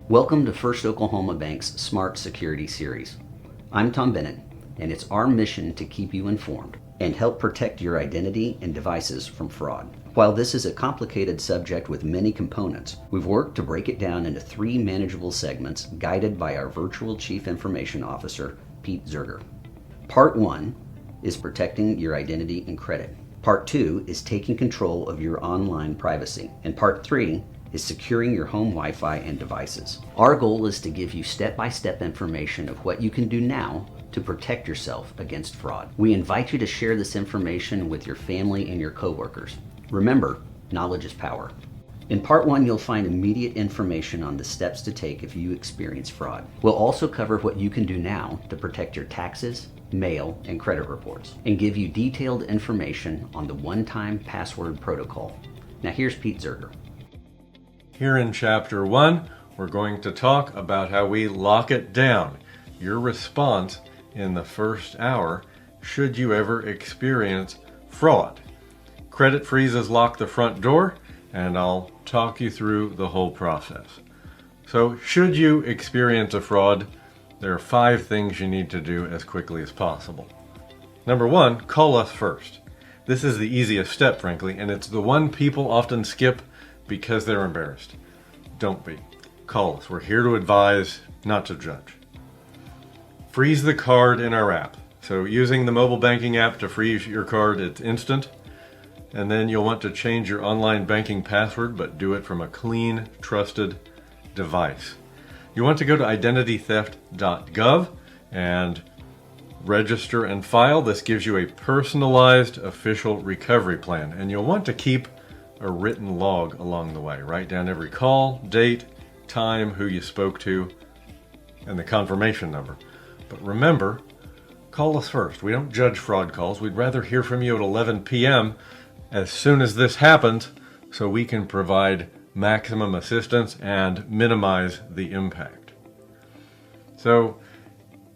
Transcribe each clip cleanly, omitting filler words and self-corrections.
Welcome to First Oklahoma Bank's Smart Security Series. I'm Tom Bennett, and it's our mission to keep you informed and help protect your identity and devices from fraud. While this is a complicated subject with many components, we've worked to break it down into 3 manageable segments guided by our virtual Chief Information Officer, Pete Zerger. Part 1 is protecting your identity and credit. Part 2 is taking control of your online privacy. And Part 3 is securing your home Wi-Fi and devices. Our goal is to give you step-by-step information of what you can do now to protect yourself against fraud. We invite you to share this information with your family and your coworkers. Remember, knowledge is power. In Part 1, you'll find immediate information on the steps to take if you experience fraud. We'll also cover what you can do now to protect your taxes, mail, and credit reports, and give you detailed information on the one-time password protocol. Now here's Pete Zerger. Here in Chapter 1, we're going to talk about how we lock it down, your response in the first hour should you ever experience fraud. Credit freezes lock the front door, and I'll talk you through the whole process. So, should you experience a fraud, there are 5 things you need to do as quickly as possible. Number 1, call us first. This is the easiest step, frankly, and it's the one people often skip because they're embarrassed. Don't be. Call us. We're here to advise, not to judge. Freeze the card in our app. So using the mobile banking app to freeze your card, it's instant. And then you'll want to change your online banking password, but do it from a clean, trusted device. You want to go to identitytheft.gov and register and file. This gives you a personalized official recovery plan. And you'll want to keep a written log along the way. Write down every call, date, time, who you spoke to, and the confirmation number. But remember, call us first. We don't judge fraud calls. We'd rather hear from you at 11 p.m. as soon as this happens so we can provide maximum assistance and minimize the impact. So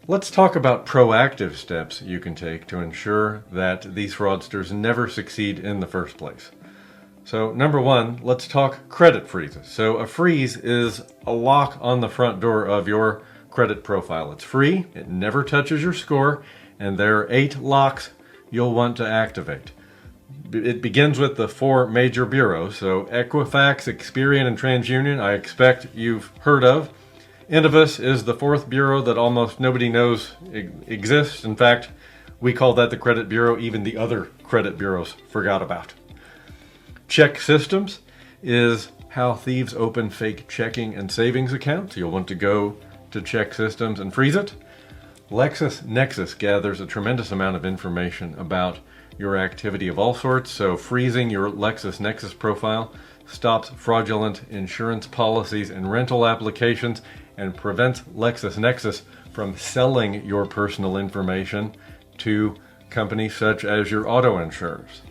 let's talk about proactive steps you can take to ensure that these fraudsters never succeed in the first place. So number 1, let's talk credit freezes. So a freeze is a lock on the front door of your credit profile. It's free, it never touches your score, and there are 8 locks you'll want to activate. It begins with the 4 major bureaus, so Equifax, Experian, and TransUnion, I expect you've heard of. Innovis is the 4th bureau that almost nobody knows exists. In fact, we call that the credit bureau, even the other credit bureaus forgot about. Check Systems is how thieves open fake checking and savings accounts. You'll want to go to Check Systems and freeze it. LexisNexis gathers a tremendous amount of information about your activity of all sorts, so freezing your LexisNexis profile stops fraudulent insurance policies and rental applications and prevents LexisNexis from selling your personal information to companies such as your auto insurers.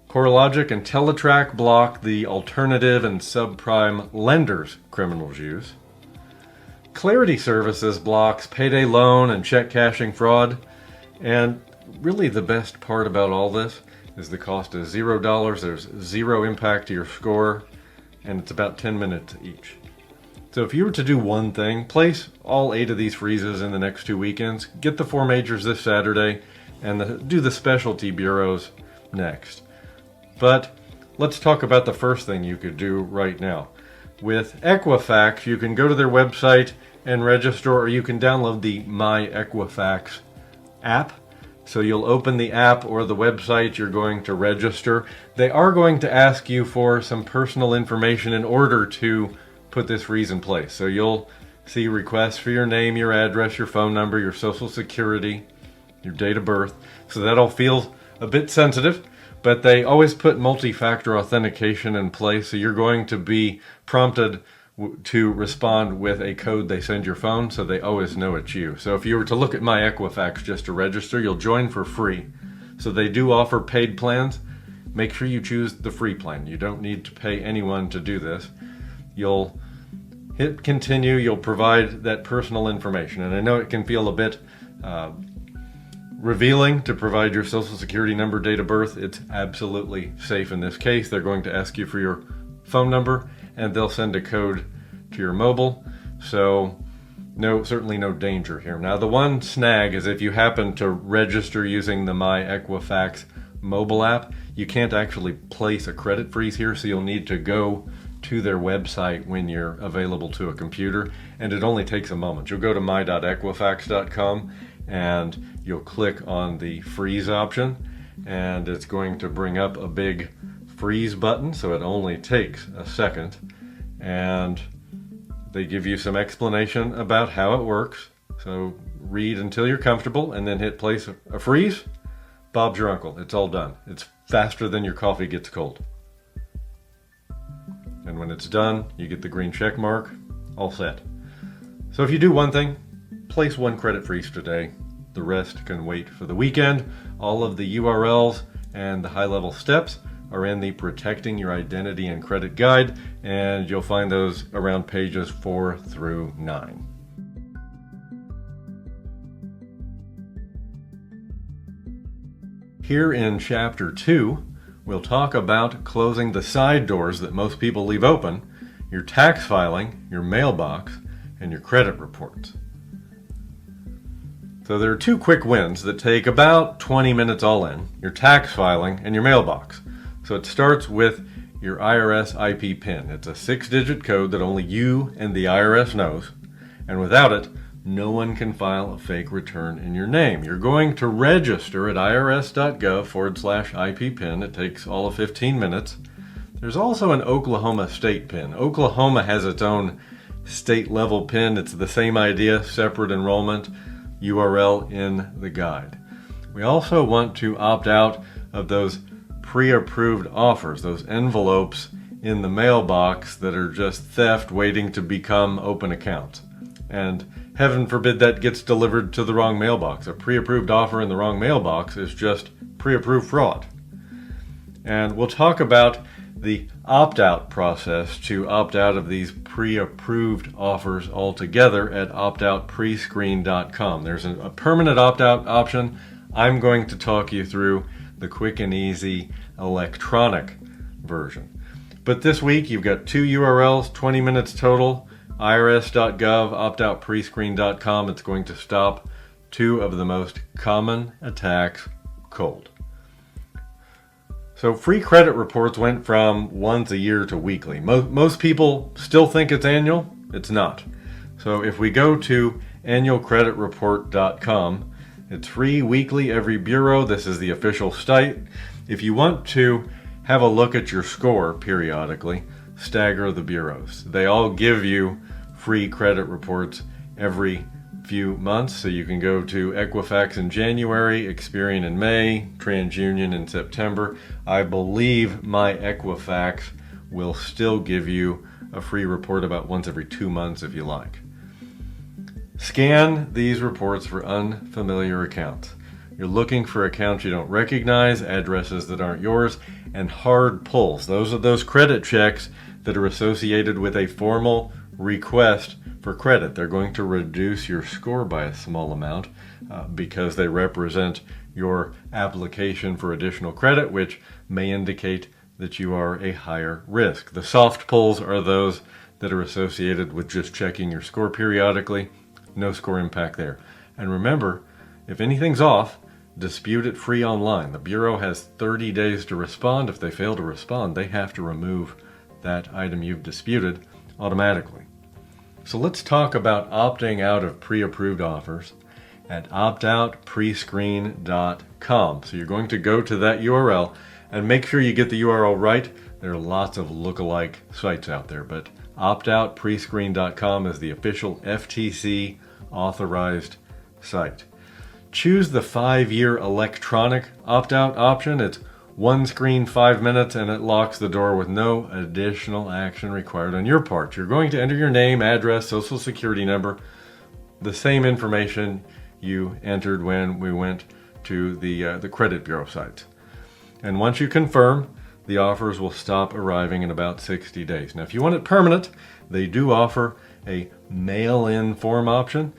CoreLogic and Teletrack block the alternative and subprime lenders criminals use. Clarity Services blocks payday loan and check cashing fraud. And really the best part about all this is the cost is $0. There's 0 impact to your score, and it's about 10 minutes each. So if you were to do one thing, place all 8 of these freezes in the next 2 weekends, get the 4 majors this Saturday, and do the specialty bureaus next. But let's talk about the first thing you could do right now. With Equifax, you can go to their website and register, or you can download the My Equifax app. So you'll open the app or the website you're going to register. They are going to ask you for some personal information in order to put this freeze in place. So you'll see requests for your name, your address, your phone number, your social security, your date of birth. So that all feels a bit sensitive. But they always put multi-factor authentication in place, so you're going to be prompted to respond with a code they send your phone, so they always know it's you. So if you were to look at My Equifax just to register, you'll join for free. So they do offer paid plans. Make sure you choose the free plan. You don't need to pay anyone to do this. You'll hit continue, you'll provide that personal information. And I know it can feel a bit revealing to provide your social security number, date of birth. It's absolutely safe in this case. They're going to ask you for your phone number, and they'll send a code to your mobile. So certainly no danger here. Now the one snag is if you happen to register using the My Equifax mobile app, you can't actually place a credit freeze here, so you'll need to go to their website when you're available to a computer, and it only takes a moment. You'll go to my.equifax.com and you'll click on the freeze option, and it's going to bring up a big freeze button, so it only takes a second, and they give you some explanation about how it works. So read until you're comfortable and then hit place a freeze. Bob's your uncle. It's all done. It's faster than your coffee gets cold. And when it's done, you get the green check mark, all set. So if you do one thing, place one credit freeze today. The rest can wait for the weekend. All of the URLs and the high-level steps are in the Protecting Your Identity and Credit Guide, and you'll find those around pages 4 through 9. Here in Chapter 2, we'll talk about closing the side doors that most people leave open: your tax filing, your mailbox, and your credit reports. So there are two quick wins that take about 20 minutes all in: your tax filing and your mailbox. So it starts with your IRS IP PIN. It's a 6-digit code that only you and the IRS knows, and without it, no one can file a fake return in your name. You're going to register at irs.gov/IP PIN. It takes all of 15 minutes. There's also an Oklahoma state PIN. Oklahoma has its own state level PIN. It's the same idea, separate enrollment, URL in the guide. We also want to opt out of those pre-approved offers, those envelopes in the mailbox that are just theft waiting to become open accounts. And heaven forbid that gets delivered to the wrong mailbox. A pre-approved offer in the wrong mailbox is just pre-approved fraud. And we'll talk about the opt-out process to opt out of these pre-approved offers altogether at optoutprescreen.com. There's a permanent opt-out option. I'm going to talk you through the quick and easy electronic version. But this week you've got 2 URLs, 20 minutes total. irs.gov, optoutprescreen.com. It's going to stop 2 of the most common attacks cold. So free credit reports went from once a year to weekly. Most people still think it's annual. It's not. So if we go to annualcreditreport.com, it's free weekly every bureau. This is the official site. If you want to have a look at your score periodically, stagger the bureaus. They all give you free credit reports every few months, so you can go to Equifax in January, Experian in May, TransUnion in September. I believe My Equifax will still give you a free report about once every 2 months if you like. Scan these reports for unfamiliar accounts. You're looking for accounts you don't recognize, addresses that aren't yours, and hard pulls. Those are those credit checks that are associated with a formal request for credit. They're going to reduce your score by a small amount because they represent your application for additional credit, which may indicate that you are a higher risk. The soft pulls are those that are associated with just checking your score periodically. No score impact there. And remember, if anything's off, dispute it free online. The Bureau has 30 days to respond. If they fail to respond, they have to remove that item you've disputed automatically. So let's talk about opting out of pre-approved offers at optoutprescreen.com. So you're going to go to that URL and make sure you get the URL right. There are lots of lookalike sites out there, but optoutprescreen.com is the official FTC authorized site. Choose the 5-year electronic opt-out option. It's one screen, 5 minutes, and it locks the door with no additional action required on your part. You're going to enter your name, address, social security number, the same information you entered when we went to the credit bureau sites. And once you confirm, the offers will stop arriving in about 60 days. Now, if you want it permanent, they do offer a mail-in form option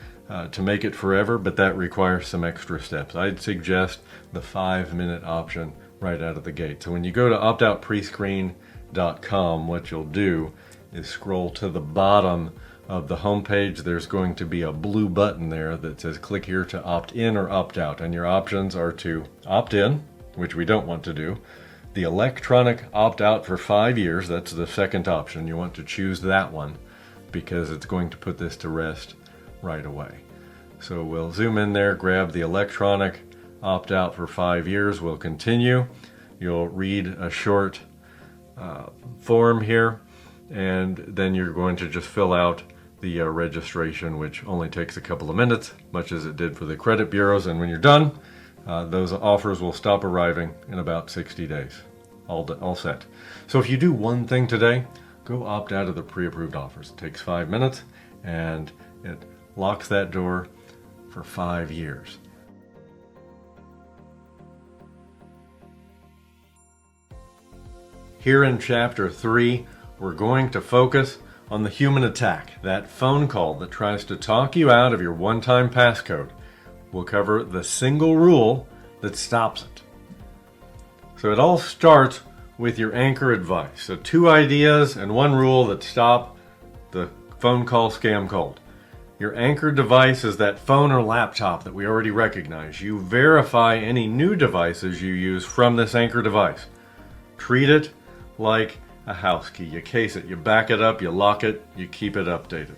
to make it forever, but that requires some extra steps. I'd suggest the 5-minute option right out of the gate. So when you go to optoutprescreen.com, what you'll do is scroll to the bottom of the home page. There's going to be a blue button there that says click here to opt in or opt out, and your options are to opt in, which we don't want to do, the electronic opt out for 5 years. That's the second option. You want to choose that one because it's going to put this to rest right away. So we'll zoom in there, grab the electronic opt out for 5 years. We'll continue. You'll read a short form here, and then you're going to just fill out the registration, which only takes a couple of minutes, much as it did for the credit bureaus. And when you're done, those offers will stop arriving in about 60 days. All set. So if you do one thing today, go opt out of the pre-approved offers. It takes 5 minutes, and it locks that door for 5 years. Here in Chapter 3, we're going to focus on the human attack, that phone call that tries to talk you out of your one-time passcode. We'll cover the single rule that stops it. So it all starts with your anchor advice. So 2 ideas and 1 rule that stop the phone call scam cold. Your anchor device is that phone or laptop that we already recognize. You verify any new devices you use from this anchor device. Treat it like a house key. You case it, you back it up, you lock it, you keep it updated.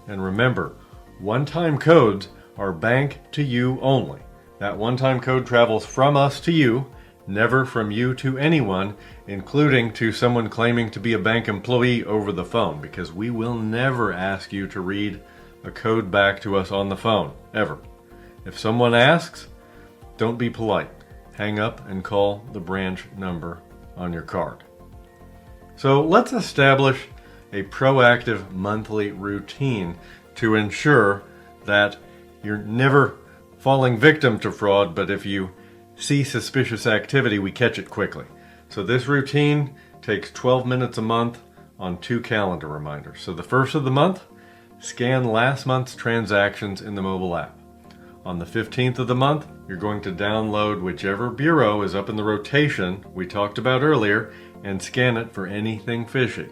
And remember, one-time codes are bank to you only. That one-time code travels from us to you, never from you to anyone, including to someone claiming to be a bank employee over the phone, because we will never ask you to read a code back to us on the phone, ever. If someone asks, don't be polite. Hang up and call the branch number on your card. So let's establish a proactive monthly routine to ensure that you're never falling victim to fraud, but if you see suspicious activity, we catch it quickly. So this routine takes 12 minutes a month on 2 calendar reminders. So the first of the month, scan last month's transactions in the mobile app. On the 15th of the month, you're going to download whichever bureau is up in the rotation we talked about earlier and scan it for anything fishy.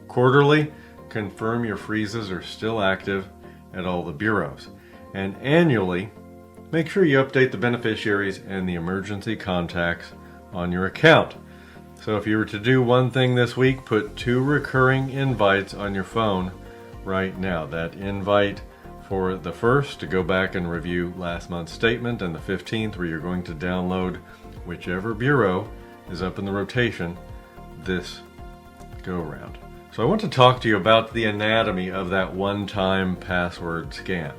Quarterly, confirm your freezes are still active at all the bureaus. And annually, make sure you update the beneficiaries and the emergency contacts on your account. So if you were to do one thing this week, put 2 recurring invites on your phone right now. That invite for the 1st to go back and review last month's statement, and the 15th where you're going to download whichever bureau is up in the rotation this go around. So I want to talk to you about the anatomy of that one-time password scan.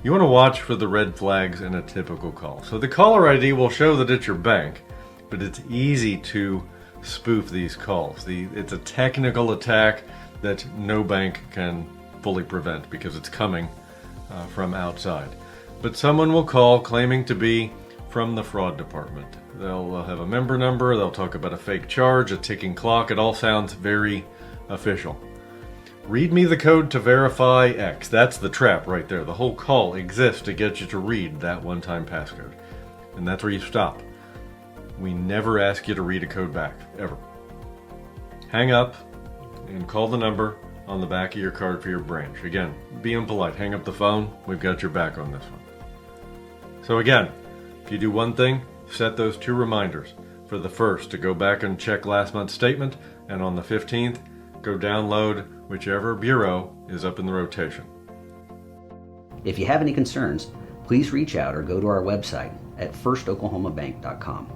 You want to watch for the red flags in a typical call. So the caller ID will show that it's your bank, but it's easy to spoof these calls. It's a technical attack that no bank can fully prevent because it's coming from outside. But someone will call claiming to be from the fraud department. They'll have a member number, they'll talk about a fake charge, a ticking clock. It all sounds very official. Read me the code to verify X. That's the trap right there. The whole call exists to get you to read that one-time passcode. And that's where you stop. We never ask you to read a code back, ever. Hang up and call the number on the back of your card for your branch. Again, be impolite. Hang up the phone. We've got your back on this one. So again, if you do one thing, set those 2 reminders. For the 1st, to go back and check last month's statement, and on the 15th, go download whichever bureau is up in the rotation. If you have any concerns, please reach out or go to our website at firstoklahomabank.com.